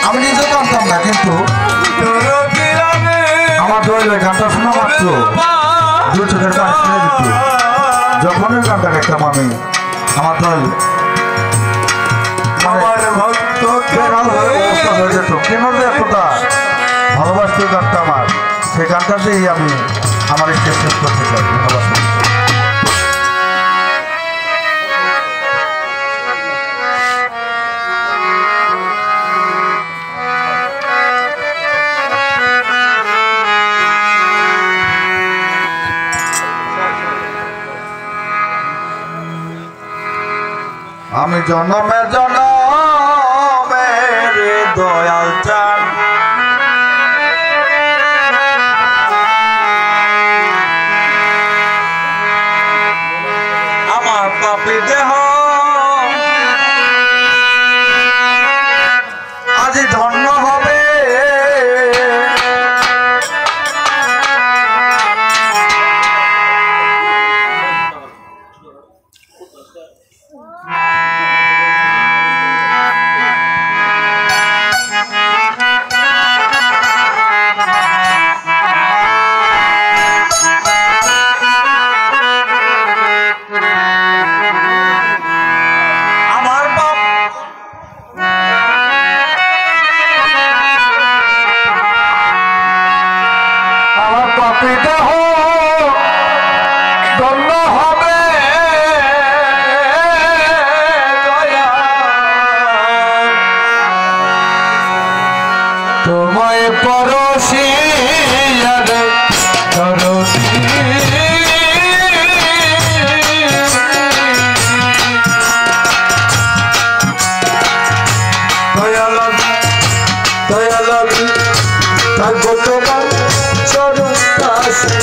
আমি নিজে জানতাম না, কিন্তু আমার দোয়েল গানটা শোনা মাত্র দু চোখের পানি ছেড়ে দিত। যখন ওই গানটা দেখতাম আমি, আমার দোয়েল অবস্থা হয়ে যেত। কেন যে এতটা ভালোবাসত গানটা আমার, সেই গানটাতেই আমি আমার স্টেজ শেষ করতে চাই। ভালোবাসা আমি জনমে জনমে দয়াল চান আমার পাপী দেহ আজি ধন্য হবে। তোমায় পরশি দয়াল থাকবো তোমার চরণ কাছে।